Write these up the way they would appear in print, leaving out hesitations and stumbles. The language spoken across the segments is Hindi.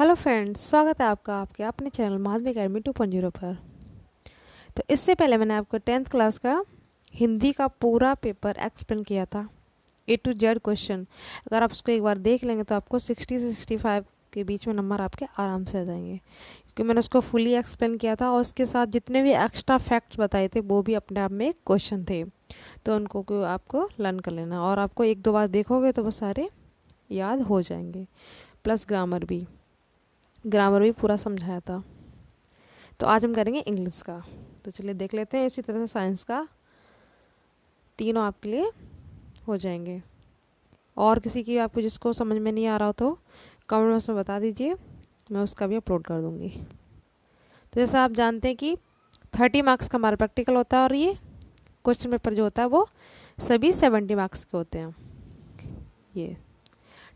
हेलो फ्रेंड्स, स्वागत है आपका आपके अपने चैनल माधवी अकेडमी 2.0 पर। तो इससे पहले मैंने आपको 10th क्लास का हिंदी का पूरा पेपर एक्सप्लेन किया था, A to Z क्वेश्चन। अगर आप उसको एक बार देख लेंगे तो आपको 60 से 65 के बीच में नंबर आपके आराम से आ जाएंगे, क्योंकि मैंने उसको फुली एक्सप्लेन किया था और उसके साथ जितने भी एक्स्ट्रा फैक्ट्स बताए थे वो भी अपने आप में एक क्वेश्चन थे। तो उनको आपको लर्न कर लेना और आपको एक दो बार देखोगे तो वो सारे याद हो जाएंगे, प्लस ग्रामर भी पूरा समझाया था। तो आज हम करेंगे इंग्लिश का। तो चलिए देख लेते हैं। इसी तरह से साइंस का तीनों आपके लिए हो जाएंगे। और किसी की आपको जिसको समझ में नहीं आ रहा हो तो कमेंट बॉक्स में बता दीजिए, मैं उसका भी अपलोड कर दूंगी। तो जैसा आप जानते हैं कि 30 मार्क्स का हमारा प्रैक्टिकल होता है और ये क्वेश्चन पेपर जो होता है वो सभी 70 मार्क्स के होते हैं। ये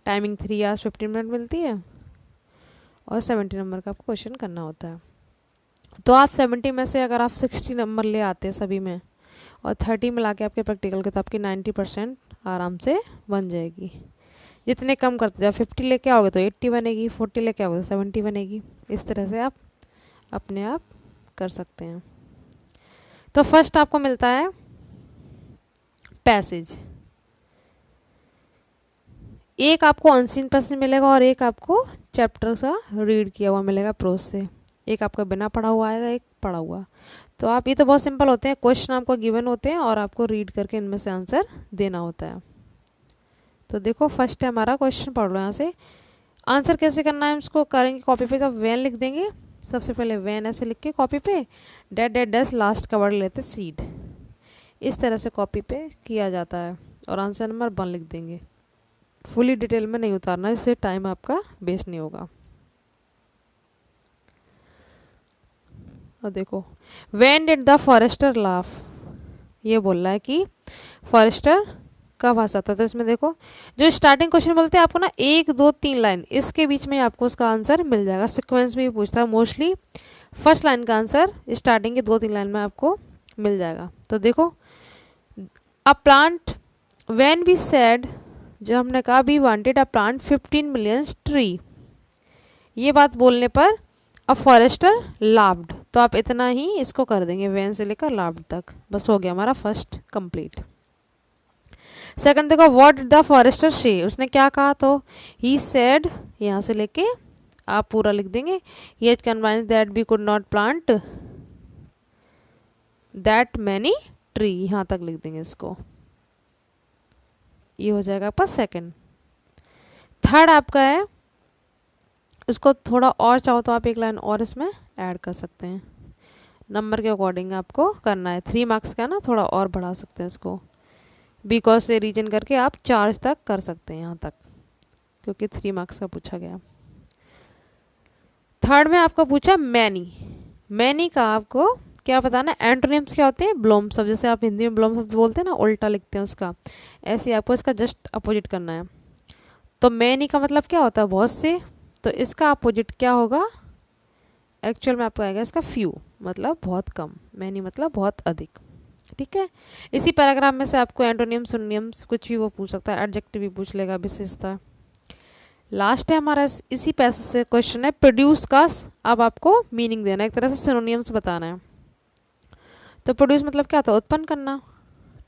टाइमिंग 3 आवर्स 15 मिनट मिलती है और 70 नंबर का आपको क्वेश्चन करना होता है। तो आप 70 में से अगर आप 60 नंबर ले आते हैं सभी में और 30 मिला के आपके प्रैक्टिकल के, तो आपकी 90% आराम से बन जाएगी। जितने कम करते जाओ, 50 लेके आओगे तो 80 बनेगी, 40 लेके आओगे तो 70 बनेगी। इस तरह से आप अपने आप कर सकते हैं। तो फर्स्ट आपको मिलता है पैसेज। एक आपको अनसीन पैसेज मिलेगा और एक आपको चैप्टर का रीड किया हुआ मिलेगा प्रोज से। एक आपका बिना पढ़ा हुआ आएगा, एक पढ़ा हुआ। तो आप ये तो बहुत सिंपल होते हैं, क्वेश्चन आपको गिवन होते हैं और आपको रीड करके इनमें से आंसर देना होता है। तो देखो फर्स्ट है हमारा क्वेश्चन, पढ़ लो यहाँ से। आंसर कैसे करना है इसको करेंगे कॉपी पे। तो वैन लिख देंगे सबसे पहले, वैन ऐसे लिख के कॉपी पे, डेट डेट डैश लास्ट का वर्ड लेते सीड। इस तरह से कॉपी पे किया जाता है और आंसर नंबर 1 लिख देंगे। फुली डिटेल में नहीं उतारना, इससे टाइम आपका वेस्ट नहीं होगा। और देखो, when did the forester laugh, ये बोल रहा है कि फॉरेस्टर कब हंसा था। तो इसमें देखो जो स्टार्टिंग क्वेश्चन बोलते हैं आपको ना 1 2 3 लाइन, इसके बीच में आपको उसका आंसर मिल जाएगा। सीक्वेंस में भी पूछता है मोस्टली, फर्स्ट लाइन का आंसर स्टार्टिंग के 2 3 लाइन में आपको मिल जाएगा। तो देखो, a plant when we said, जो हमने कहा we wanted a plant 15 million tree, ये बात बोलने पर अ फॉरेस्टर लाफ्ड। तो आप इतना ही इसको कर देंगे, वैन से लेकर लाफ्ड तक, बस हो गया हमारा फर्स्ट कंप्लीट। सेकंड देखो, व्हाट द फॉरेस्टर से, उसने क्या कहा। तो ही सेड, यहाँ से लेके आप पूरा लिख देंगे। He has convinced that we could not plant that many tree, यहाँ तक लिख देंगे इसको। ये हो जाएगा आपका सेकंड। थर्ड आपका है, इसको थोड़ा और चाहो तो आप एक लाइन और इसमें ऐड कर सकते हैं, नंबर के अकॉर्डिंग आपको करना है। 3 मार्क्स का ना, थोड़ा और बढ़ा सकते हैं इसको, बिकॉज से रीजन करके आप 4 तक कर सकते हैं यहाँ तक, क्योंकि 3 मार्क्स का पूछा गया। थर्ड में आपको पूछा मैनी। मैनी का आपको क्या बताना है, एंटोनिम्स क्या होते हैं, ब्लोम शब्द। जैसे आप हिंदी में ब्लोम शब्द बोलते हैं ना, उल्टा लिखते हैं उसका, ऐसे आपको इसका जस्ट अपोजिट करना है। तो मैनी का मतलब क्या होता है, बहुत से। तो इसका अपोजिट क्या होगा, एक्चुअल में आपको आएगा इसका फ्यू, मतलब बहुत कम। मैनी मतलब बहुत अधिक, ठीक है। इसी पैराग्राफ में से आपको एंटोनियम्स सिनोनिम्स कुछ भी वो पूछ सकता है, एडजेक्टिव भी पूछ लेगा, विशेषता। लास्ट है हमारा इसी पैसेज से क्वेश्चन है प्रोड्यूस का। अब आपको मीनिंग देना है, एक तरह से सिनोनिम्स बताना है। तो प्रोड्यूस मतलब क्या होता है, उत्पन्न करना,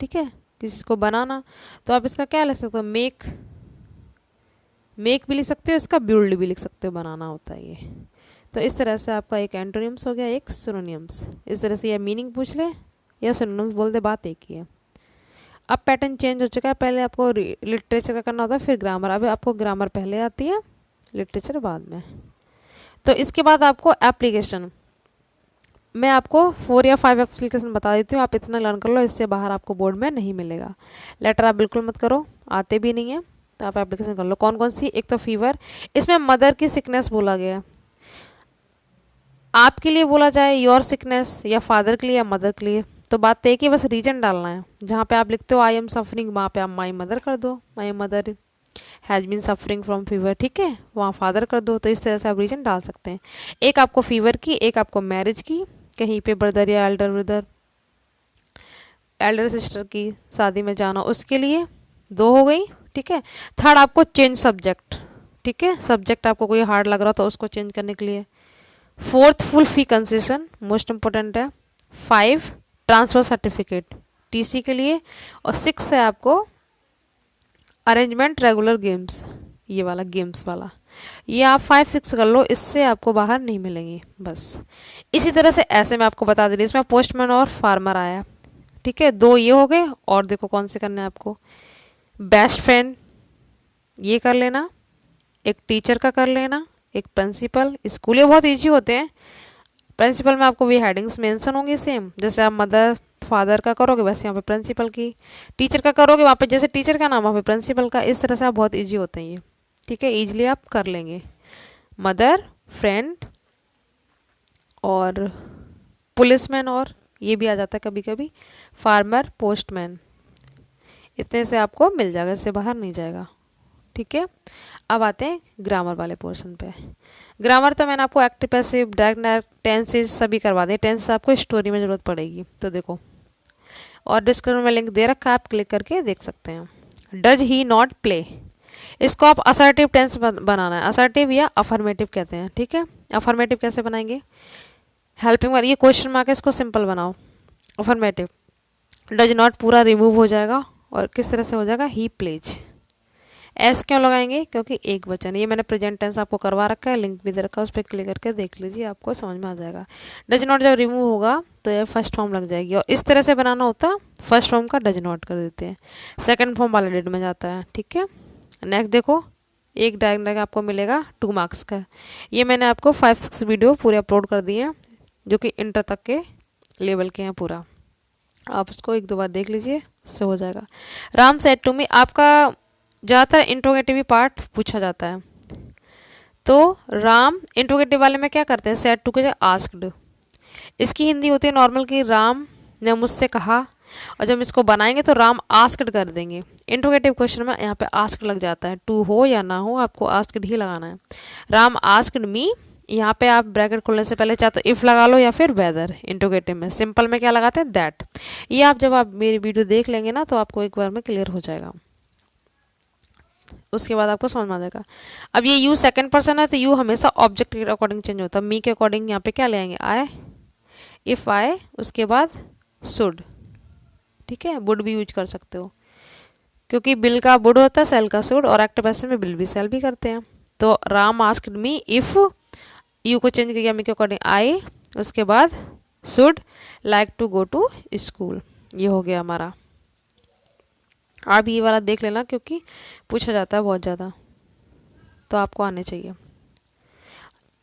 ठीक है, किसी को बनाना। तो आप इसका क्या लिख सकते हो, मेक। मेक भी लिख सकते हो, इसका बिल्ड भी लिख सकते हो, बनाना होता है ये। तो इस तरह से आपका एक एंटोनिम्स हो गया, एक सिनोनिम्स। इस तरह से या मीनिंग पूछ ले या सिनोनिम्स बोल दे, बात एक ही है। अब पैटर्न चेंज हो चुका है, पहले आपको लिटरेचर का करना होता है, फिर ग्रामर। अब आपको ग्रामर पहले आती है, लिटरेचर बाद में। तो इसके बाद आपको एप्लीकेशन, मैं आपको 4 या 5 एप्लीकेशन बता देती हूँ, आप इतना लर्न कर लो, इससे बाहर आपको बोर्ड में नहीं मिलेगा। लेटर आप बिल्कुल मत करो, आते भी नहीं है, तो आप एप्लीकेशन कर लो। कौन कौन सी, एक तो फीवर, इसमें मदर की सिकनेस बोला गया है। आपके लिए बोला जाए योर सिकनेस, या फादर के लिए या मदर के लिए, तो बात एक ही, बस रीजन डालना है। जहाँ पे आप लिखते हो आई एम सफरिंग, वहाँ पे आप माई मदर कर दो, my mother has been suffering from fever, ठीक है, वहाँ फादर कर दो। तो इस तरह से आप रीजन डाल सकते हैं। एक आपको फीवर की, एक आपको मैरिज की, कहीं पे ब्रदर या एल्डर ब्रदर, एल्डर सिस्टर की शादी में जाना, उसके लिए 2 हो गई, ठीक है। थर्ड आपको चेंज सब्जेक्ट, ठीक है, सब्जेक्ट आपको कोई हार्ड लग रहा हो तो उसको चेंज करने के लिए। 4th फुल फी कंसेशन मोस्ट इंपॉर्टेंट है। 5 ट्रांसफर सर्टिफिकेट टीसी के लिए, और 6 है आपको अरेंजमेंट रेगुलर गेम्स, ये वाला गेम्स वाला। ये आप 5-6 कर लो, इससे आपको बाहर नहीं मिलेंगी बस। इसी तरह से ऐसे मैं आपको बता दे रही, इसमें पोस्टमैन और फार्मर आया, ठीक है, 2 ये हो गए। और देखो कौन से करने हैं आपको, बेस्ट फ्रेंड ये कर लेना, एक टीचर का कर लेना, एक प्रिंसिपल। स्कूल ये बहुत इजी होते हैं। प्रिंसिपल में आपको भी हेडिंग्स मेंशन होंगी सेम, जैसे आप मदर फादर का करोगे वैसे यहाँ पे प्रिंसिपल की, टीचर का करोगे वहाँ पे जैसे टीचर का नाम वहाँ पे प्रिंसिपल का। इस तरह से आप बहुत इजी होते हैं ये, ठीक है, इजीली आप कर लेंगे। मदर, फ्रेंड और पुलिसमैन, और ये भी आ जाता है कभी कभी, फार्मर, पोस्टमैन। इतने से आपको मिल जाएगा, इससे बाहर नहीं जाएगा, ठीक है। अब आते हैं ग्रामर वाले पोर्शन पे। ग्रामर तो मैंने आपको एक्टिव पैसिव डायरेक्ट टेंसेज सभी करवा दिए। टेंस आपको स्टोरी में जरूरत पड़ेगी तो देखो, और डिस्क्रिप्शन में लिंक दे रखा है, आप क्लिक करके देख सकते हैं। डज ही नॉट प्ले, इसको आप असर्टिव टेंस बनाना है। असर्टिव या अफर्मेटिव कहते हैं, ठीक है। अफर्मेटिव कैसे बनाएंगे, हेल्पिंग वर्ब, ये क्वेश्चन मार्क है, इसको सिंपल बनाओ। अफर्मेटिव, डज नॉट पूरा रिमूव हो जाएगा, और किस तरह से हो जाएगा, ही प्लेज। एस क्यों लगाएंगे, क्योंकि एक वचन। ये मैंने प्रेजेंट टेंस आपको करवा रखा है, लिंक भी दे रखा है, उस पर क्लिक करके देख लीजिए, आपको समझ में आ जाएगा। डज नॉट जब रिमूव होगा तो ये फर्स्ट फॉर्म लग जाएगी, और इस तरह से बनाना होता, फर्स्ट फॉर्म का डज नॉट कर देते हैं, सेकंड फॉर्म वाला डिड में जाता है, ठीक है। नेक्स्ट देखो, एक डायग्राम आपको मिलेगा 2 मार्क्स का। ये मैंने आपको 5-6 वीडियो पूरे अपलोड कर दिए हैं, जो कि इंटर तक के लेवल के हैं पूरा। आप उसको 1-2 बार देख लीजिए, उससे हो जाएगा। राम सेड टू मी, आपका ज़्यादातर इंट्रोगेटिव पार्ट पूछा जाता है, तो राम इंट्रोगेटिव वाले में क्या करते हैं, सेड टू के जगह आस्क्ड। इसकी हिंदी होती है नॉर्मल की, राम ने मुझसे कहा, और जब इसको बनाएंगे तो राम आस्क्ड कर देंगे। इंट्रोगेटिव क्वेश्चन में यहाँ पे आस्क्ड लग जाता है, टू हो या ना हो आपको आस्क्ड ही लगाना है। राम आस्क्ड मी, यहाँ पे आप ब्रैकेट खोलने से पहले चाहे तो इफ लगा लो या फिर वेदर। इंट्रोगेटिव में सिंपल में क्या लगाते हैं, दैट। ये आप जब आप मेरी वीडियो देख लेंगे ना तो आपको एक बार में क्लियर हो जाएगा, उसके बाद आपको समझ में आ जाएगा। अब ये यू सेकंड पर्सन है, तो यू हमेशा ऑब्जेक्ट के अकॉर्डिंग चेंज होता है। मी के अकॉर्डिंग यहाँ पे क्या ले आएंगे, आए, इफ आए, उसके बाद शुड, ठीक है। वुड भी यूज कर सकते हो, क्योंकि बिल का वुड होता है, सेल का शुड, और एक्टिव पैसिव में बिल भी सेल भी करते हैं। तो Ram asked me if, you को चेंज किया मी के अकॉर्डिंग, आई, उसके बाद should like to go to school. ये हो गया हमारा। आप ये वाला देख लेना, क्योंकि पूछा जाता है बहुत ज़्यादा, तो आपको आने चाहिए।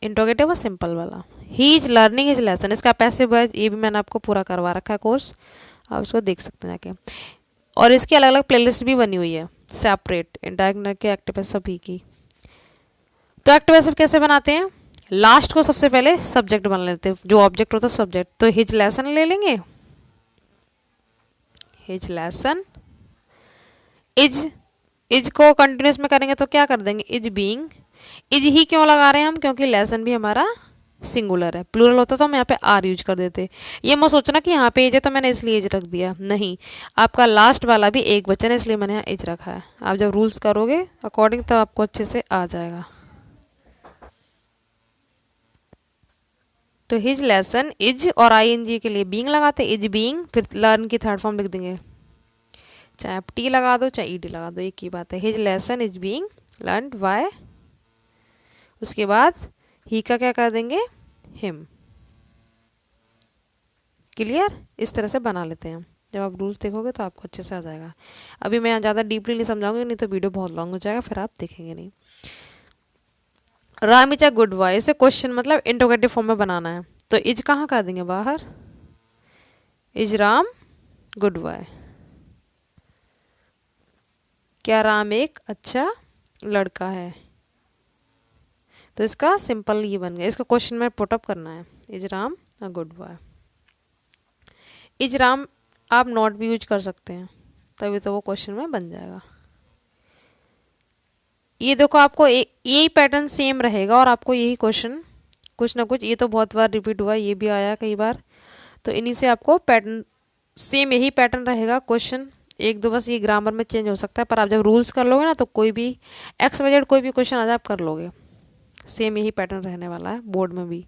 इंट्रोगेटिव और सिंपल वाला। He is learning his lesson, इसका पैसिव वॉइस ये भी मैंने आपको पूरा करवा रखा है कोर्स, आप उसको देख सकते हैं जाके। और इसकी अलग अलग प्लेलिस्ट भी बनी हुई है सेपरेट, इंडायरेक्ट के एक्टिव पैसिव सभी की। तो एक्टिव पैसिव कैसे बनाते हैं, लास्ट को सबसे पहले सब्जेक्ट बना लेते हैं, जो ऑब्जेक्ट होता है सब्जेक्ट। तो हिज लेसन ले लेंगे, हिज लेसन। इज को कंटिन्यूस में करेंगे तो क्या कर देंगे, इज बीइंग। इज ही क्यों लगा रहे हैं हम, क्योंकि लेसन भी हमारा सिंगुलर है, प्लूरल होता तो हम यहाँ पे आर यूज कर देते। ये मत सोचना कि यहाँ पे एज है तो मैंने इसलिए एज रख दिया, नहीं, आपका लास्ट वाला भी एक वचन है इसलिए मैंने यहाँ एज रखा है। आप जब रूल्स करोगे अकॉर्डिंग तो आपको अच्छे से आ जाएगा। तो हिज लेसन, इज और आईएनजी के लिए बीइंग लगाते, इज बीइंग, फिर लर्न की थर्ड फॉर्म लिख देंगे, चाहे आप टी लगा दो चाहे ईडी लगा दो, एक ही बात है। His lesson is being learned by, उसके बाद ही का क्या कर देंगे, हिम। क्लियर, इस तरह से बना लेते हैं। जब आप रूल्स देखोगे तो आपको अच्छे से आ जाएगा। अभी मैं ज़्यादा डीपली नहीं समझाऊंगी, नहीं तो वीडियो बहुत लॉन्ग हो जाएगा, फिर आप देखेंगे नहीं। Ram is a good boy, इसे क्वेश्चन मतलब इंट्रोगेटिव फॉर्म में बनाना है, तो इज कहाँ कर देंगे, बाहर। इज राम गुड बॉय, क्या राम एक अच्छा लड़का है। तो इसका सिंपल ये बन गया, इसका क्वेश्चन में पुटअप करना है, is Ram a good boy. Is Ram आप नॉट भी यूज कर सकते हैं, तभी तो वो क्वेश्चन में बन जाएगा। ये देखो आपको यही पैटर्न सेम रहेगा, और आपको यही क्वेश्चन कुछ ना कुछ, ये तो बहुत बार रिपीट हुआ, ये भी आया कई बार, तो इन्हीं से आपको पैटर्न सेम यही पैटर्न रहेगा। क्वेश्चन एक दो बस ये ग्रामर में चेंज हो सकता है, पर आप जब रूल्स कर लोगे ना तो कोई भी एक्स वाई जेड कोई भी क्वेश्चन आ जाए आप कर लोगे। सेम यही पैटर्न रहने वाला है बोर्ड में भी।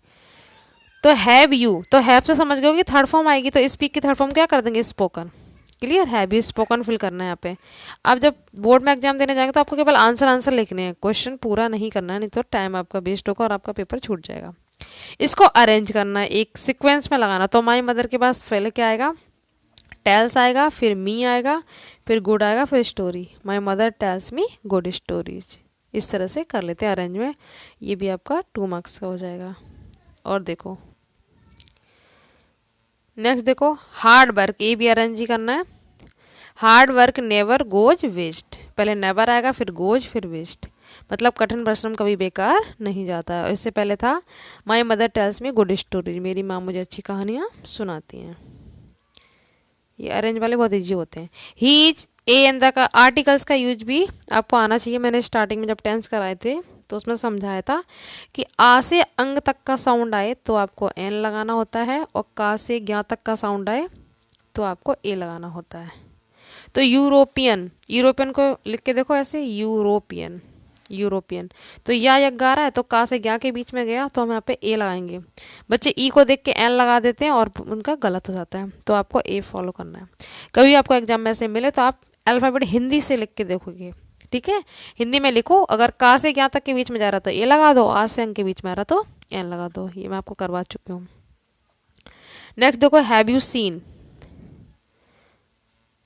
तो हैव यू, तो हैव से समझ गए हो कि थर्ड फॉर्म आएगी, तो स्पीक की थर्ड फॉर्म क्या कर देंगे, spoken. Clear, have you spoken fill करना है यहाँ पे। अब जब बोर्ड में एग्जाम देने जाएंगे तो आपको केवल आंसर लिखने हैं, क्वेश्चन पूरा नहीं करना है, नहीं तो टाइम आपका वेस्ट होगा और आपका पेपर छूट जाएगा। इसको अरेंज करना है, एक सीक्वेंस में लगाना। तो माई मदर के पास पहले क्या आएगा, टेल्स आएगा, फिर मी आएगा, फिर गुड आएगा, फिर story. My mother tells me good stories. इस तरह से कर लेते हैं अरेंज में, ये भी आपका 2 मार्क्स का हो जाएगा। और देखो नेक्स्ट देखो, हार्ड वर्क, ये भी अरेंज ही करना है। Hard work never goes waste, पहले नेवर आएगा, फिर गोज, फिर वेस्ट, मतलब कठिन परिश्रम कभी बेकार नहीं जाता है। इससे पहले था my mother tells me good stories, मेरी माँ मुझे अच्छी कहानियाँ सुनाती हैं। ये अरेंज वाले बहुत ईजी होते हैं। हीज, ए एंड द का आर्टिकल्स का यूज भी आपको आना चाहिए। मैंने स्टार्टिंग में जब टेंस कराए थे तो उसमें समझाया था कि आ से अंग तक का साउंड आए तो आपको एन लगाना होता है, और का से ज्ञा तक का साउंड आए तो आपको ए लगाना होता है। तो यूरोपियन, यूरोपियन को लिख के देखो ऐसे, यूरोपियन, यूरोपियन। तो या यज्ञ आ रहा है तो का से ज्ञा के बीच में गया तो हम यहाँ पे ए लगाएंगे। बच्चे ई को देख के एन लगा देते हैं और उनका गलत हो जाता है, तो आपको ए फॉलो करना है। कभी आपको एग्जाम में ऐसे मिले तो आप अल्फाबेट हिंदी से लिख के देखोगे, ठीक है। हिंदी में लिखो, अगर का से ज्ञा तक के बीच में जा रहा तो ए लगा दो, आ से अंक के बीच में आ रहा तो एन लगा दो। ये मैं आपको करवा चुकी हूँ। नेक्स्ट देखो, हैव यू सीन,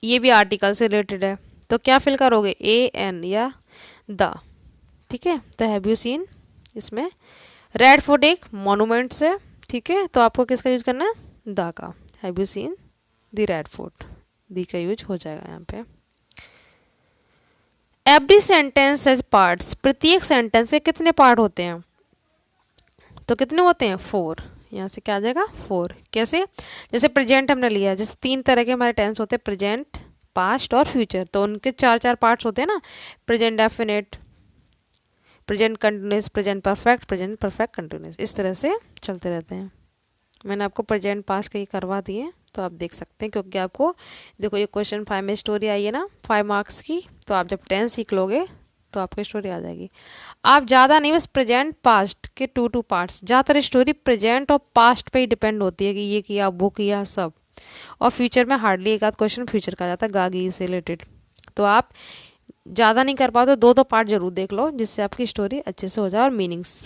ये भी आर्टिकल से रिलेटेड है, तो क्या फिल करोगे, ए एन या द, ठीक है। तो हैव यू सीन, इसमें रेड फोर्ट एक मॉन्यूमेंट है, ठीक है, तो आपको किसका यूज करना है, द का। Have you seen the Red Fort, the का यूज हो जाएगा यहाँ पे। एवरी सेंटेंस हैज पार्ट्स, प्रत्येक सेंटेंस के कितने पार्ट होते हैं, तो कितने होते हैं, 4। यहाँ से क्या आ जाएगा, 4। कैसे, जैसे प्रेजेंट हमने लिया, जैसे 3 तरह के हमारे टेंस होते हैं, प्रेजेंट, पास्ट और फ्यूचर, तो उनके 4 पार्ट्स होते हैं ना, present definite, present continuous, present perfect, present perfect continuous, इस तरह से चलते रहते हैं। मैंने आपको प्रेजेंट पास्ट के ही करवा दिए, तो आप देख सकते हैं, क्योंकि आपको देखो ये क्वेश्चन 5 में स्टोरी आई है ना 5 मार्क्स की, तो आप जब 10 सीख लोगे तो आपकी स्टोरी आ जाएगी। आप ज़्यादा नहीं, बस प्रेजेंट पास्ट के 2 पार्ट्स, ज़्यादातर स्टोरी प्रेजेंट और पास्ट पे ही डिपेंड होती है कि ये किया वो किया सब, और फ्यूचर में हार्डली एक आध क्वेश्चन फ्यूचर का जाता है गागी से रिलेटेड। तो आप ज़्यादा नहीं कर पाओ तो 2 पार्ट जरूर देख लो, जिससे आपकी स्टोरी अच्छे से हो जाए और मीनिंग्स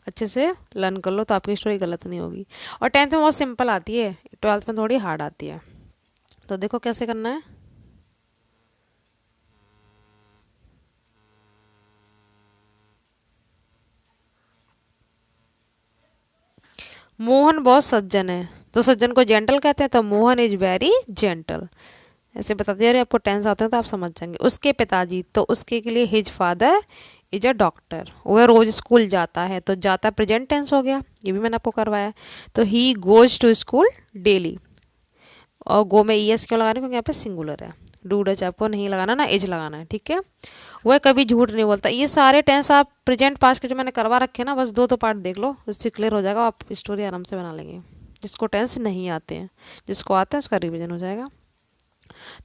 अच्छे से लर्न कर लो, तो आपकी स्टोरी गलत नहीं होगी। और 10th में बहुत सिंपल आती है, 12th में थोड़ी हार्ड आती है। तो देखो कैसे करना है। मोहन बहुत सज्जन है, तो सज्जन को जेंटल कहते हैं, तो मोहन इज वेरी जेंटल। ऐसे बता दिया, अरे आपको टेंस आते हैं तो आप समझ जाएंगे। उसके पिताजी, तो उसके के लिए his father is a doctor. वह रोज स्कूल जाता है, तो जाता प्रेजेंट टेंस हो गया, ये भी मैंने आपको करवाया। तो he goes to school daily, और गो में ई एस क्यों लगाना है, क्योंकि यहाँ पे सिंगुलर है। डू डच आपको नहीं लगाना ना, एज लगाना है, ठीक है। वह कभी झूठ नहीं बोलता। ये सारे टेंस आप प्रेजेंट पास्ट के जो मैंने करवा रखे हैं ना, बस 2 पार्ट देख लो, उससे क्लियर हो जाएगा, आप स्टोरी आराम से बना लेंगे। जिसको टेंस नहीं आते हैं, जिसको आता है उसका रिविजन हो जाएगा।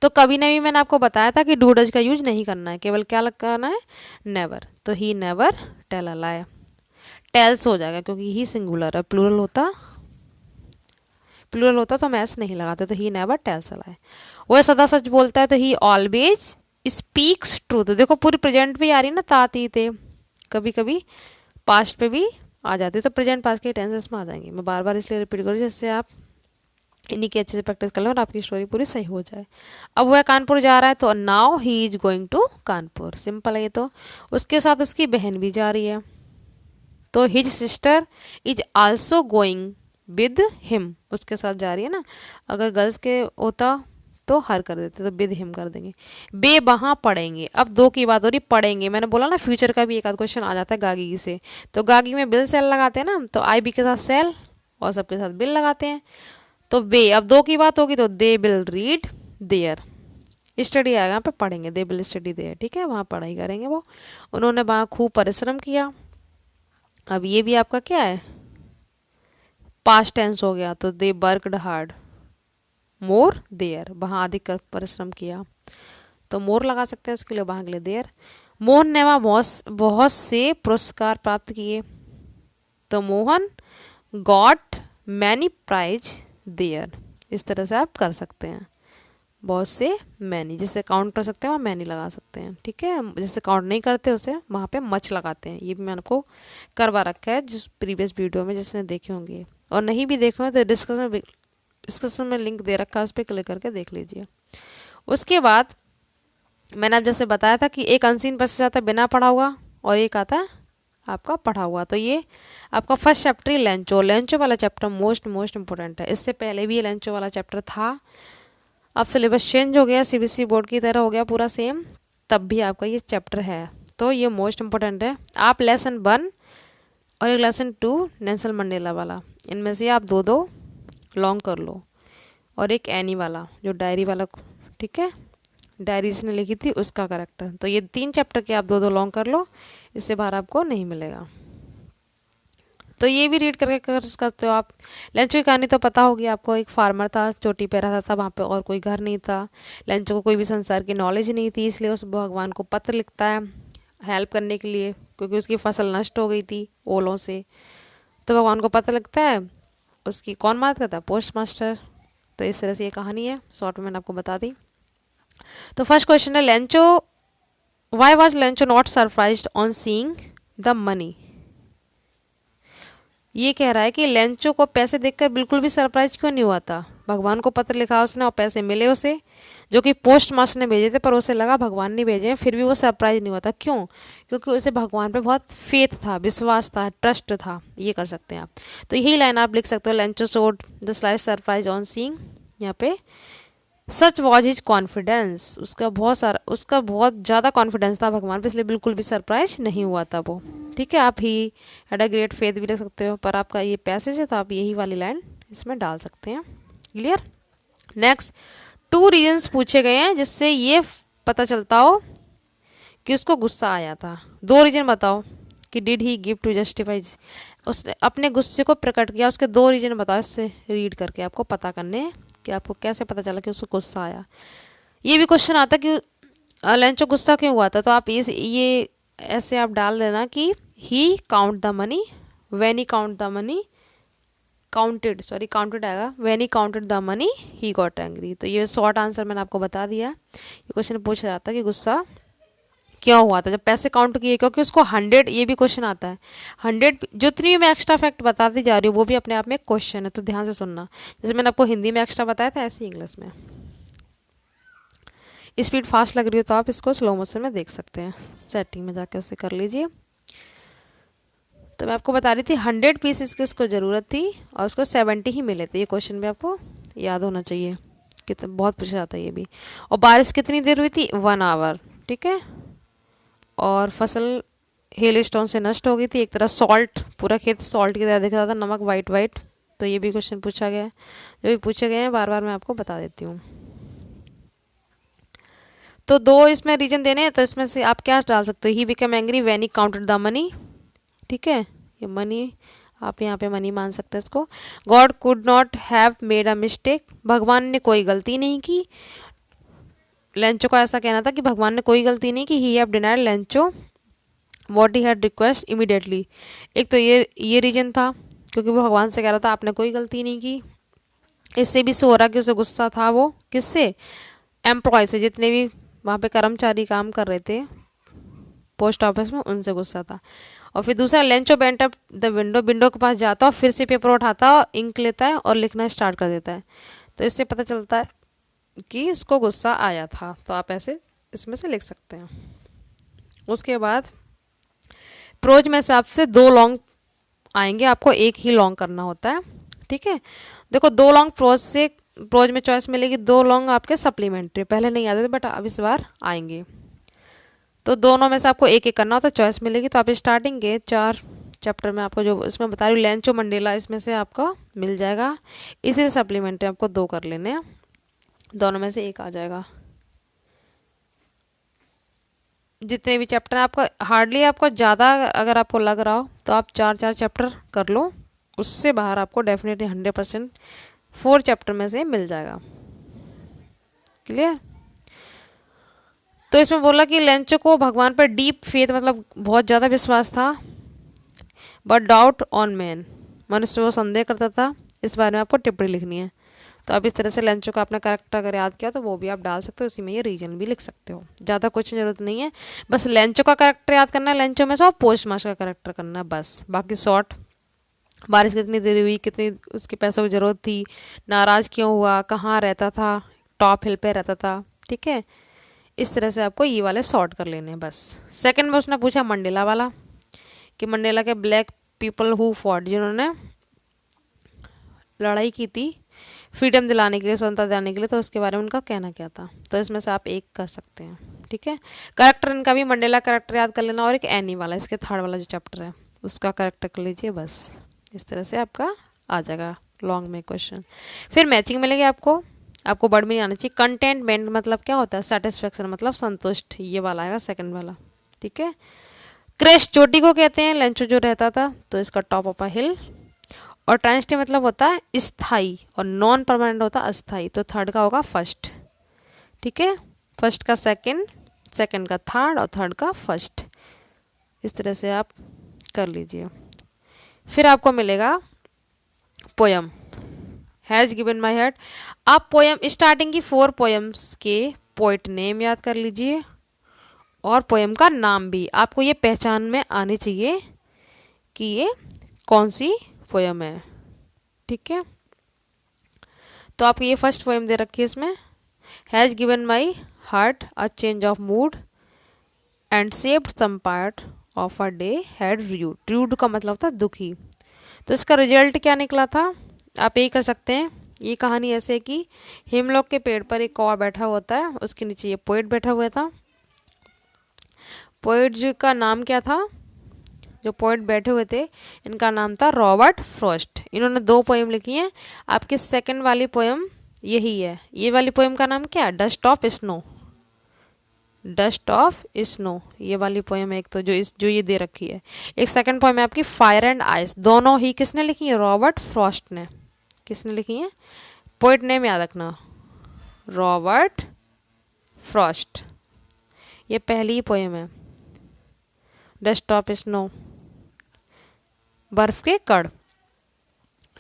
तो कभी नहीं, मैंने आपको बताया था कि डू डज का यूज नहीं करना है, केवल क्या लगाना है, नेवर। तो he never tell a lie, tells हो जाएगा क्योंकि ही सिंगुलर है, प्लूरल होता तो हम एस नहीं लगाते, तो ही नेवर टेल्स अ लाई। वह सदा सच बोलता है, तो ही ऑलवेज स्पीक्स ट्रूथ। देखो पूरी प्रेजेंट पे आ रही है ना, ताती थे, कभी कभी पास्ट पे भी आ जाती है, तो प्रेजेंट पास्ट के टेंसेस में आ जाएंगी। मैं बार बार इसलिए रिपीट करूँ जिससे आप इन्हीं की अच्छे से प्रैक्टिस कर लो और आपकी स्टोरी पूरी सही हो जाए। अब वह कानपुर जा रहा है, तो now he is going to Kanpur, simple है ये तो। उसके साथ उसकी बहन भी जा रही है, तो his sister is also going with him, उसके साथ जा रही है ना। अगर गर्ल्स के होता तो हर कर देते, तो विद हिम कर देंगे। बे वहाँ पढ़ेंगे, अब 2 की बात हो रही, पढ़ेंगे। मैंने बोला ना फ्यूचर का भी एक आध क्वेश्चन आ जाता है गागी से, तो गागी में बिल सेल लगाते हैं ना, तो आई बी के साथ सेल और सबके साथ बिल लगाते हैं। तो वे, अब 2 की बात होगी तो they will read there, study आएगा यहाँ पे, पढ़ेंगे, दे विल स्टडी देयर, ठीक है, वहाँ पढ़ाई करेंगे वो। उन्होंने वहाँ खूब परिश्रम किया। अब ये भी आपका क्या है, पास्ट टेंस हो गया, तो they worked hard, more there, वहाँ अधिक परिश्रम किया, तो मोर लगा सकते हैं उसके लिए, वहाँ के लिए देयर। मोहन ने वहाँ बहुत से पुरस्कार प्राप्त किए, तो Mohan got many prize there. इस तरह से आप कर सकते हैं, बहुत से मैनी, जिससे काउंट कर सकते हैं वहाँ मैनी लगा सकते हैं, ठीक है। जिससे काउंट नहीं करते उसे वहाँ पे मच लगाते हैं। ये भी मैंने आपको करवा रखा है जिस प्रीवियस वीडियो में, जिसने देखे होंगे, और नहीं भी देखे होंगे तो डिस्कशन में लिंक दे रखा है, उस पर क्लिक करके देख लीजिए। उसके बाद मैंने आप जैसे बताया था कि एक अनसीन पैसेज आता है बिना पढ़ा हुआ और एक आता है आपका पढ़ा हुआ। तो ये आपका फर्स्ट चैप्टर लेंचो वाला चैप्टर मोस्ट इंपॉर्टेंट है। इससे पहले भी ये लेंचो वाला चैप्टर था, अब सिलेबस चेंज हो गया, सीबीएसई बोर्ड की तरह हो गया पूरा सेम, तब भी आपका ये चैप्टर है, तो ये मोस्ट इंपॉर्टेंट है। आप लेसन 1 और एक लेसन 2 नेल्सन मंडेला वाला, इनमें से आप 2 लॉन्ग कर लो, और एक एनी वाला जो डायरी वाला, ठीक है, डायरी जिसने लिखी थी उसका करेक्टर। तो ये 3 चैप्टर के आप 2 लॉन्ग कर लो, इससे बाहर आपको नहीं मिलेगा। तो ये भी रीड करके कर सकते हो आप। लेंचो की कहानी तो पता होगी आपको, एक फार्मर था, चोटी पे रहता था, वहाँ पे और कोई घर नहीं था, लेंचो को कोई भी संसार की नॉलेज नहीं थी, इसलिए उस भगवान को पत्र लिखता है हेल्प करने के लिए, क्योंकि उसकी फसल नष्ट हो गई थी ओलों से। तो भगवान को पत्र लिखता है, उसकी कौन मदद करता है? Post master. तो इस तरह से ये कहानी है, शॉर्ट में मैंने आपको बता दी। तो फर्स्ट क्वेश्चन है Lencho, why was Lencho not surprised on seeing the money. ये कह रहा है कि लेंचो को पैसे देखकर बिल्कुल भी सरप्राइज क्यों नहीं हुआ था। भगवान को पत्र लिखा उसने और पैसे मिले उसे, जो कि पोस्ट मास्टर ने भेजे थे, पर उसे लगा भगवान ने भेजे हैं, फिर भी वो सरप्राइज नहीं हुआ था। क्यों? क्योंकि उसे भगवान पे बहुत फेथ था, विश्वास था, ट्रस्ट था। ये कर सकते हैं आप। तो यही लाइन आप लिख सकते हो, Lencho showed the slight surprise on seeing, यहाँ पे सच वॉज हिज कॉन्फिडेंस, उसका बहुत ज़्यादा कॉन्फिडेंस था भगवान पे, इसलिए बिल्कुल भी सरप्राइज नहीं हुआ था वो, ठीक है। आप he had a great faith भी लिख सकते हो, पर आपका ये पैसेज है तो आप यही वाली लाइन इसमें डाल सकते हैं। क्लियर। नेक्स्ट 2 रीजन्स पूछे गए हैं जिससे ये पता चलता हो कि उसको गुस्सा आया था। 2 रीजन बताओ कि did he give to justify, उसने अपने गुस्से को प्रकट किया, उसके 2 रीजन बताओ। इससे रीड करके आपको पता करने हैं कि आपको कैसे पता चला कि उसको गुस्सा आया। ये भी क्वेश्चन आता कि लेंचो गुस्सा क्यों हुआ था, तो आप ये ऐसे आप डाल देना कि he count the money, when he count the money counted आएगा, when he counted the money he got angry. तो ये शॉर्ट आंसर मैंने आपको बता दिया। ये क्वेश्चन पूछा जाता है कि गुस्सा क्यों हुआ था जब पैसे काउंट किए, क्योंकि उसको 100, ये भी क्वेश्चन आता है 100, जितनी भी मैं एक्स्ट्रा फैक्ट बताती जा रही हूँ वो भी अपने आप में क्वेश्चन है, तो ध्यान से सुनना। जैसे मैंने आपको हिंदी में एक्स्ट्रा बताया था, ऐसे इंग्लिश में। स्पीड फास्ट लग रही हो तो आप इसको स्लो मोशन में देख सकते हैं, सेटिंग में जाके उसे कर लीजिए। तो मैं आपको बता रही थी 100 पीसेस की उसको ज़रूरत थी और उसको 70 ही मिले थे। ये क्वेश्चन भी आपको याद होना चाहिए, कितना बहुत पूछा जाता है ये भी। और बारिश कितनी देर हुई थी? 1 आवर, ठीक है। और फसल हेल स्टोन से नष्ट हो गई थी, एक तरह सॉल्ट, पूरा खेत सॉल्ट की तरह दिख रहा था, नमक वाइट। तो ये भी क्वेश्चन पूछा गया है, जो भी पूछे गए हैं बार बार मैं आपको बता देती हूँ। तो 2 इसमें रीजन देने हैं, तो इसमें से आप क्या डाल सकते हो? He become angry when he counted the money, ठीक है, ये मनी आप यहाँ पे मनी मान सकते हैं इसको। God could not have made a mistake, भगवान ने कोई गलती नहीं की। लेंचो का ऐसा कहना था कि भगवान ने कोई गलती नहीं की। He have denied Lencho what he had request immediately. एक तो ये रीजन था क्योंकि वो भगवान से कह रहा था आपने कोई गलती नहीं की। इससे भी सो हो रहा कि उसे गुस्सा था, वो किससे? एम्प्लॉय से, जितने भी वहाँ पे कर्मचारी काम कर रहे थे पोस्ट ऑफिस में, उनसे गुस्सा था। और फिर दूसरा, Lencho bent up the window के पास जाता और फिर से पेपर उठाता और इंक लेता है और लिखना स्टार्ट कर देता है। तो इससे पता चलता है कि उसको गुस्सा आया था। तो आप ऐसे इसमें से लिख सकते हैं। उसके बाद प्रोज में से आपसे 2 लॉन्ग आएंगे, आपको एक ही लॉन्ग करना होता है, ठीक है। देखो 2 लॉन्ग प्रोज में चॉइस मिलेगी, 2 लॉन्ग आपके सप्लीमेंट्री, पहले नहीं आते थे बट अब इस बार आएंगे। तो दोनों में से आपको एक एक करना होता है, चॉइस मिलेगी। तो आप स्टार्टिंग के 4 चैप्टर में आपको जो इसमें बता रही हूँ लेंचो मंडेला, इसमें से आपका मिल जाएगा। इसी सप्लीमेंट्री आपको 2 कर लेने हैं, दोनों में से एक आ जाएगा। जितने भी चैप्टर हैं आपका हार्डली, आपको ज़्यादा अगर आपको लग रहा हो तो आप 4 चैप्टर कर लो, उससे बाहर आपको डेफिनेटली 100% 4 चैप्टर में से मिल जाएगा। क्लियर। तो इसमें बोला कि लेंचो को भगवान पर डीप फेथ मतलब बहुत ज़्यादा विश्वास था, बट डाउट ऑन मैन, मनुष्य वो संदेह करता था। इस बारे में आपको टिप्पणी लिखनी है। तो अब इस तरह से लेंचो का अपना करेक्टर अगर याद किया तो वो भी आप डाल सकते हो, उसी में ये रीजन भी लिख सकते हो। ज़्यादा कुछ जरूरत नहीं है, बस लेंचो का करेक्टर याद करना है, लेंचो में से और पोस्ट मास्टर का करेक्टर करना है बस। बाकी शॉर्ट, बारिश कितनी देरी हुई, कितनी उसके पैसों की ज़रूरत थी, नाराज़ क्यों हुआ, कहाँ रहता था, टॉप हिल पे रहता था, ठीक है। इस तरह से आपको ये वाले सॉर्ट कर लेने हैं बस। सेकंड में उसने पूछा मंडेला वाला कि मंडेला के ब्लैक पीपल हु फॉट, जिन्होंने लड़ाई की थी फ्रीडम दिलाने के लिए, स्वतंत्रता दिलाने के लिए, तो उसके बारे में उनका कहना क्या था। तो इसमें से आप एक कर सकते हैं, ठीक है। करेक्टर इनका भी मंडेला करेक्टर याद कर लेना, और एक एनी वाला, इसके थर्ड वाला जो चैप्टर है उसका करेक्टर कर लीजिए बस। इस तरह से आपका आ जाएगा लॉन्ग में क्वेश्चन। फिर मैचिंग मिलेगी आपको, आपको वर्ड में नहीं आना चाहिए। कंटेंटमेंट मतलब क्या होता है, सेटिस्फेक्शन मतलब संतुष्ट, ये वाला आएगा सेकंड वाला, ठीक है। क्रेस्ट चोटी को कहते हैं, लेंचो जो रहता था तो इसका टॉप ऑफ अ हिल। और ट्रांजिटिव मतलब होता है स्थाई, और नॉन परमानेंट होता है अस्थाई, तो थर्ड का होगा फर्स्ट, ठीक है। फर्स्ट का सेकंड, सेकंड का थर्ड, और थर्ड का फर्स्ट। इस तरह से आप कर लीजिए। फिर आपको मिलेगा poem, has given my heart. आप पोयम स्टार्टिंग की 4 पोयम्स के पोइट नेम याद कर लीजिए, और पोयम का नाम भी आपको ये पहचान में आनी चाहिए कि ये कौन सी पोयम है, ठीक है। तो आपको ये फर्स्ट पोयम दे रखी है इसमें, has given my heart a change of mood and saved some part of a day had rued. Rued का मतलब था दुखी। तो इसका रिजल्ट क्या निकला था, आप यही कर सकते हैं। ये कहानी ऐसे है कि हिमलोक के पेड़ पर एक कौवा बैठा होता है, उसके नीचे ये पोएट बैठा हुआ था। पोएट जी का नाम क्या था, जो पोएट बैठे हुए थे इनका नाम था रॉबर्ट फ्रॉस्ट। इन्होंने 2 पोएम लिखी हैं। आपकी सेकंड वाली पोएम यही है। ये वाली पोएम का नाम क्या है, dust of snow, dust of snow, ये वाली पोएम है एक, तो जो ये दे रखी है। एक सेकंड पोएम है आपकी फायर एंड आइस, दोनों ही किसने लिखी है, रॉबर्ट फ्रॉस्ट ने। किसने लिखी है, पोएट नेम याद रखना, रॉबर्ट फ्रॉस्ट। ये पहली पोएम है, डस्ट ऑफ स्नो, बर्फ के कण,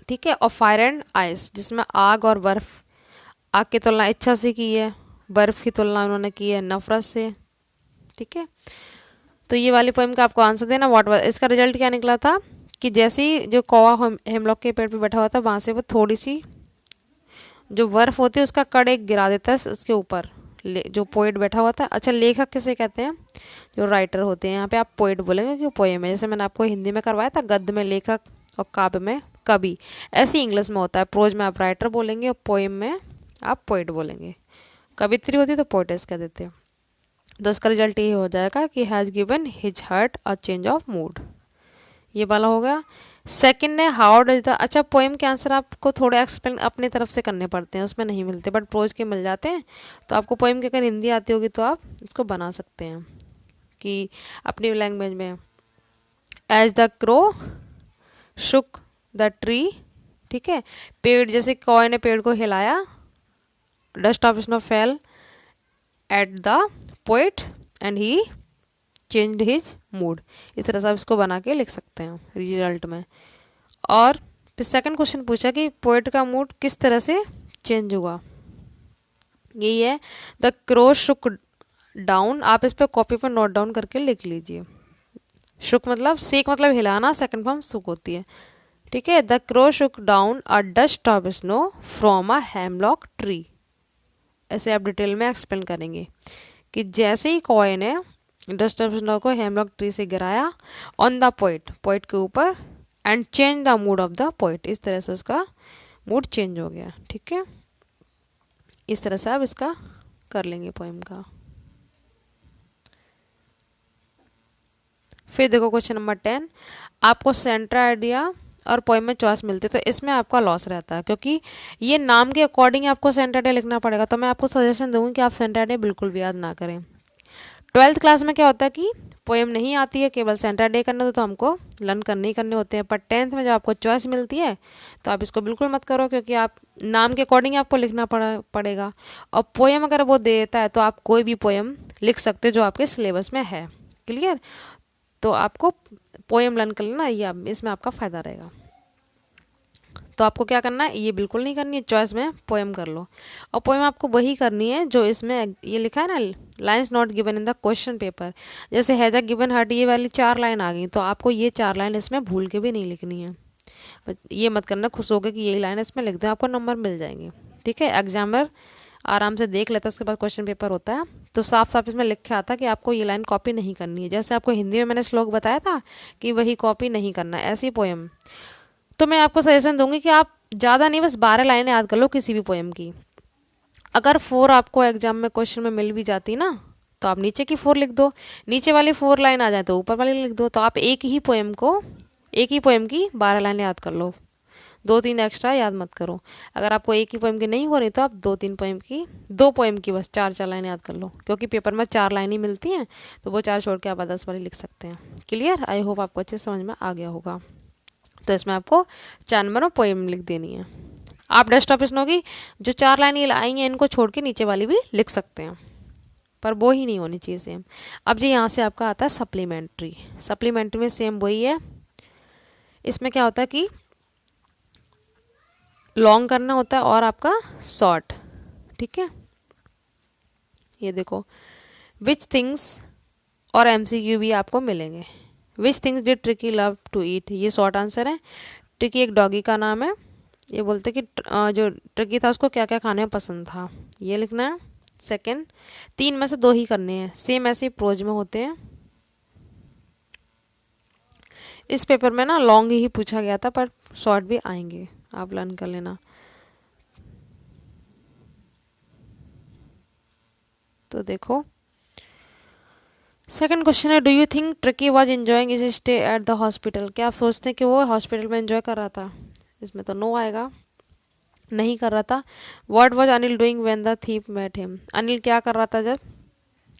ठीक है। और फायर एंड आइस, जिसमें आग और बर्फ, आग की तुलना इच्छा से की है, बर्फ की तुलना उन्होंने की है नफरत से, ठीक है। तो ये वाली पोएम का आपको आंसर देना व्हाट वाज। इसका रिजल्ट क्या निकला था कि जैसे ही जो कौवा हेमलॉक के पेड़ पे बैठा हुआ था, वहां से वो थोड़ी सी जो बर्फ होती है उसका कण एक गिरा देता है उसके ऊपर, जो पोएट बैठा हुआ था। अच्छा, लेखक किसे कहते हैं, जो राइटर होते हैं। यहाँ पे आप पोएट बोलेंगे क्योंकि पोएम है, जैसे मैंने आपको हिंदी में करवाया था, गद्य में लेखक और काव्य में कवि, ऐसे इंग्लिश में होता है। प्रोज में आप राइटर बोलेंगे और पोएम में आप पोएट बोलेंगे। कवित्री होती तो पोएटेस कह देते हैं। तो इसका रिजल्ट ये हो जाएगा कि has given his heart a change of mood, ये वाला हो गया। सेकंड है हाउ डज द, अच्छा पोएम के आंसर आपको थोड़े एक्सप्लेन अपनी तरफ से करने पड़ते हैं, उसमें नहीं मिलते, बट प्रोज के मिल जाते हैं। तो आपको पोएम की अगर हिंदी आती होगी तो आप इसको बना सकते हैं कि अपनी लैंग्वेज में, as the crow shook the tree, ठीक है। पेड़, जैसे कौवे ने पेड़ को हिलाया, dust of snow fell at the poet and he changed his mood. इस तरह से आप इसको बना के लिख सकते हैं रिजल्ट में। और फिर सेकंड क्वेश्चन पूछा कि पोएट का मूड किस तरह से चेंज हुआ, यही है द क्रो शुक डाउन। आप इस पर कॉपी पर नोट डाउन करके लिख लीजिए। शुक मतलब सेक मतलब हिलाना, सेकंड फॉर्म सुक होती है, ठीक है। The crow Shuk down a dust of snow from a hemlock tree. ऐसे आप डिटेल में एक्सप्लेन करेंगे कि जैसे ही कौवे ने डस्ट ऑफ स्नो को हेमलॉक ट्री से गिराया ऑन द पोइट, पोइट के ऊपर, and change the mood off the poet, इस तरह से उसका मूड चेंज हो गया, ठीक है। इस तरह से आप इसका कर लेंगे पोएम का। फिर देखो क्वेश्चन नंबर 10, आपको सेंटर आइडिया और पोएम में चॉइस मिलती है, तो इसमें आपका लॉस रहता है क्योंकि ये नाम के अकॉर्डिंग आपको सेंटर आइडिया लिखना पड़ेगा। तो मैं आपको सजेशन दूंगी कि आप सेंटर आइडिया बिल्कुल भी याद ना करें। 12th क्लास में क्या होता है कि पोएम नहीं आती है, केवल सेंटर डे करने तो हमको लर्न करने ही करने होते हैं। पर 10th में जब आपको चॉइस मिलती है तो आप इसको बिल्कुल मत करो, क्योंकि आप नाम के अकॉर्डिंग आपको लिखना पड़ेगा। और पोएम अगर वो दे देता है तो आप कोई भी पोएम लिख सकते हो जो आपके सिलेबस में है। क्लियर? तो आपको पोएम लर्न कर लेना, ये इसमें आपका फ़ायदा रहेगा। तो आपको क्या करना है, ये बिल्कुल नहीं करनी है, चॉइस में पोएम कर लो। और पोएम आपको वही करनी है जो इसमें ये लिखा है ना, lines not given in the question paper. जैसे हैजा गिवन हट, ये वाली 4 लाइन आ गई, तो आपको ये 4 लाइन इसमें भूल के भी नहीं लिखनी है। ये मत करना खुश होकर कि यही लाइन इसमें लिख दो, आपको नंबर मिल जाएंगे। ठीक है? एग्जामिनर आराम से देख लेता है, उसके बाद क्वेश्चन पेपर होता है तो साफ साफ इसमें लिखा आता कि आपको ये लाइन कॉपी नहीं करनी है। जैसे आपको हिंदी में मैंने श्लोक बताया था कि वही कॉपी नहीं करना है, ऐसी पोएम। तो मैं आपको सजेशन दूंगी कि आप ज़्यादा नहीं, बस 12 लाइनें याद कर लो किसी भी पोएम की। अगर 4 आपको एग्जाम में क्वेश्चन में मिल भी जाती ना, तो आप नीचे की 4 लिख दो, नीचे वाली 4 लाइन आ जाए तो ऊपर वाली लिख दो। तो आप एक ही पोएम की 12 लाइनें याद कर लो, 2-3 एक्स्ट्रा याद मत करो। अगर आपको एक ही पोएम की नहीं हो रही तो आप 2 पोएम की बस 4-4 लाइनें याद कर लो, क्योंकि पेपर में 4 लाइनें मिलती हैं, तो वो 4 छोड़ के आप 10 वाली लिख सकते हैं। क्लियर? आई होप आपको अच्छे समझ में आ गया होगा। तो इसमें आपको 4 नंबर में पोएम लिख देनी है। आप डेस्कटॉप इसमें होगी जो 4 लाइन ये आई हैं, इनको छोड़ के नीचे वाली भी लिख सकते हैं, पर वो ही नहीं होनी चाहिए सेम। अब जी यहाँ से आपका आता है सप्लीमेंट्री। सप्लीमेंट्री में सेम वही है। इसमें क्या होता है कि लॉन्ग करना होता है और आपका शॉर्ट। ठीक है? ये देखो, विच थिंग्स और एमसीक्यू भी आपको मिलेंगे। Which things did Tricky love to eat, ये शॉर्ट आंसर है। ट्रिकी एक डॉगी का नाम है। ये बोलते कि जो ट्रिकी था उसको क्या क्या खाने में पसंद था, ये लिखना है। सेकंड, 3 में से 2 ही करने हैं, सेम ऐसे प्रोज में होते हैं। इस पेपर में ना लॉन्ग ही पूछा गया था, पर शॉर्ट भी आएंगे, आप लर्न कर लेना। तो देखो, सेकंड क्वेश्चन है, do you think tricky was enjoying is stay at the hospital. क्या आप सोचते हैं कि वो हॉस्पिटल में एंजॉय कर रहा था? इसमें तो नो आएगा, नहीं कर रहा था। What was Anil doing when the thief met him, Anil क्या कर रहा था जब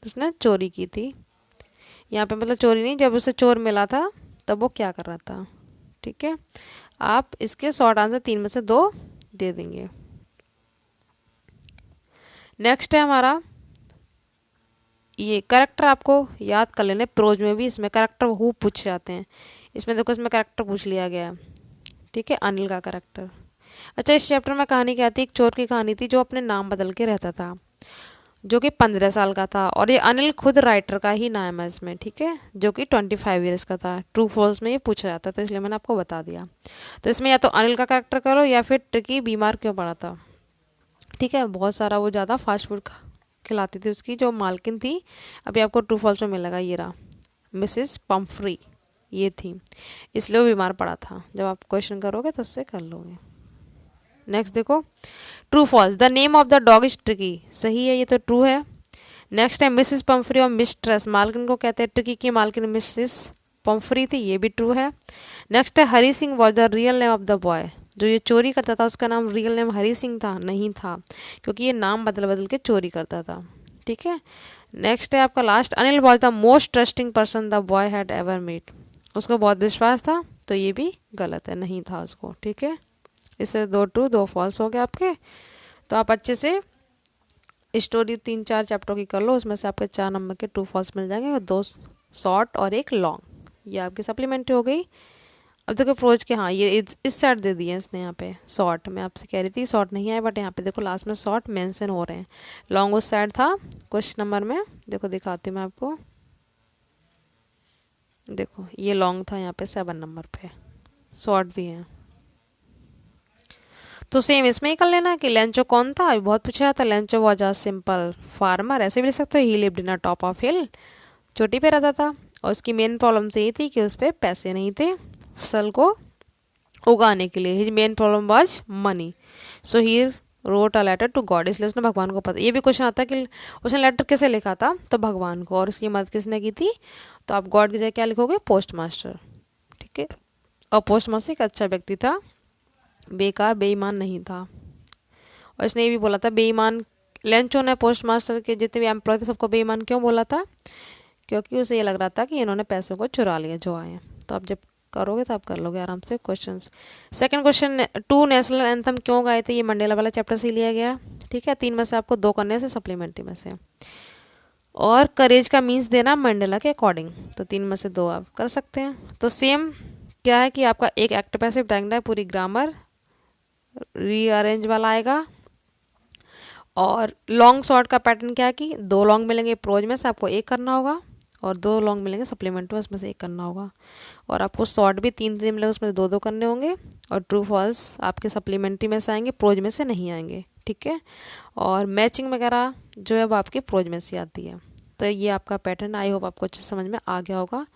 उसने चोरी की थी। यहाँ पे मतलब चोरी नहीं, जब उसे चोर मिला था तब वो क्या कर रहा था। ठीक है? आप इसके शॉर्ट आंसर 3 में से 2 दे देंगे। नेक्स्ट है हमारा, ये करेक्टर आपको याद कर लेने, प्रोज में भी इसमें करेक्टर हु पूछ जाते हैं। इसमें देखो, इसमें करेक्टर पूछ लिया गया है। ठीक है? अनिल का करेक्टर। अच्छा, इस चैप्टर में कहानी क्या थी? एक चोर की कहानी थी जो अपने नाम बदल के रहता था, जो कि 15 साल का था। और ये अनिल खुद राइटर का ही नाम है इसमें। ठीक है? जो कि 25 ईयर्स का था। ट्रू फॉल्स में ये पूछा जाता है, तो इसलिए मैंने आपको बता दिया। तो इसमें या तो अनिल का करेक्टर करो या फिर ट्रिकी बीमार क्यों पड़ा था। ठीक है? बहुत सारा वो ज़्यादा फास्ट फूड खिलाती थी, उसकी जो मालकिन थी। अभी आपको ट्रू फॉल्स में मिलेगा, ये रहा, मिसेस पम्फ्री ये थी, इसलिए वो बीमार पड़ा था। जब आप क्वेश्चन करोगे तो उससे कर लोगे। नेक्स्ट देखो, true false, the name of the dog is Tricky, सही है, ये तो ट्रू है। नेक्स्ट है मिसेस पम्फ्री और मिस्ट्रेस, मालकिन को कहते हैं, ट्रिकी की मालकिन मिसेस पम्फ्री थी, ये भी ट्रू है। नेक्स्ट है Hari Singh was the real name of the boy, जो ये चोरी करता था उसका नाम रियल नेम हरी सिंह था? नहीं था, क्योंकि ये नाम बदल बदल के चोरी करता था। ठीक है? नेक्स्ट है आपका last, Anil was the most trusting person the boy had ever meet, उसको बहुत विश्वास था, तो ये भी गलत है, नहीं था उसको। ठीक है? इससे 2 ट्रू 2 फॉल्स हो गए आपके। तो आप अच्छे से स्टोरी 3-4 चैप्टर की कर लो, उसमें से आपके 4 नंबर के ट्रू फॉल्स मिल जाएंगे, और 2 शॉर्ट और 1 लॉन्ग। ये आपकी सप्लीमेंट्री हो गई। अब देखो प्रोज के, हाँ ये इस साइड दे दिए इसने, यहाँ पे शॉर्ट, मैं आपसे कह रही थी शॉर्ट नहीं आए, बट यहाँ पे देखो लास्ट में शॉर्ट मेंशन हो रहे हैं। लॉन्ग उस साइड था क्वेश्चन नंबर में, देखो दिखाती हूँ मैं आपको। देखो ये लॉन्ग था यहाँ पे 7 नंबर पे, शॉर्ट भी है। तो सेम इसमें ही कर लेना कि लेंचो कौन था, अभी बहुत पूछा जाता है। Lencho was a simple farmer, ऐसे भी लिख सकते हो। He lived in a top of hill, चोटी पे रहता था, और उसकी मेन प्रॉब्लम से ये थी कि उस पर पैसे नहीं थे फसल को उगाने के लिए। His main problem was money, so he wrote a letter to God, इसलिए उसने भगवान को पता। ये भी क्वेश्चन आता है कि उसने लेटर किसे लिखा था, तो भगवान को, और उसकी मदद किसने की थी, तो आप गॉड की जगह क्या लिखोगे, पोस्ट मास्टर। ठीक है? और पोस्ट मास्टर एक अच्छा व्यक्ति था, बेकार बेईमान नहीं था। और इसने ये भी बोला था बेईमान, लेंचो ने पोस्ट मास्टर के जितने भी एम्प्लॉय थे सबको बेईमान क्यों बोला था, क्योंकि उसे ये लग रहा था कि इन्होंने पैसों को चुरा लिया जो आए हैं। तो आप जब करोगे तो आप कर लोगे आराम से questions. Second question, 2 national anthem क्यों गाए थे, ये मंडेला वाला चैप्टर से लिया गया। ठीक है, 3 में से आपको 2 करने से सप्लीमेंट्री में से। और करेज का मीन्स देना मंडेला के अकॉर्डिंग, तो 3 में से 2 आप कर सकते हैं। तो सेम क्या है कि आपका एक एक्टिव पैसिव डायरेक्ट है, पूरी ग्रामर रीअरेंज वाला आएगा। और लॉन्ग शॉर्ट का पैटर्न क्या है कि 2 लॉन्ग मिलेंगे प्रोज में से, आपको एक करना होगा, और 2 लॉन्ग मिलेंगे सप्लीमेंट में, उसमें से एक करना होगा। और आपको शॉर्ट भी 3 मिलेंगे, उसमें से 2 करने होंगे। और ट्रू फॉल्स आपके सप्लीमेंट्री में से आएंगे, प्रोज में से नहीं आएंगे। ठीक है, और मैचिंग वगैरह जो है वो आपके प्रोज में से आती है। तो ये आपका पैटर्न, आई होप आपको अच्छे समझ में आ गया होगा।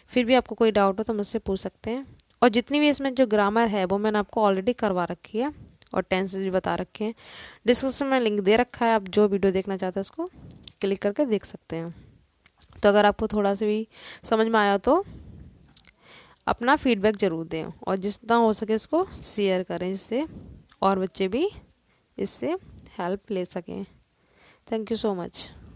फिर भी आपको कोई डाउट हो तो मुझसे पूछ सकते हैं। और जितनी भी इसमें जो ग्रामर है वो मैंने आपको ऑलरेडी करवा रखी है, और टेंसेस भी बता रखे हैं। डिस्क्रिप्शन में लिंक दे रखा है, आप जो वीडियो देखना चाहते हैं उसको क्लिक करके देख सकते हैं। तो अगर आपको थोड़ा सा भी समझ में आया तो अपना फीडबैक ज़रूर दें, और जितना हो सके इसको शेयर करें, जिससे और बच्चे भी इससे हेल्प ले सकें। Thank you so much.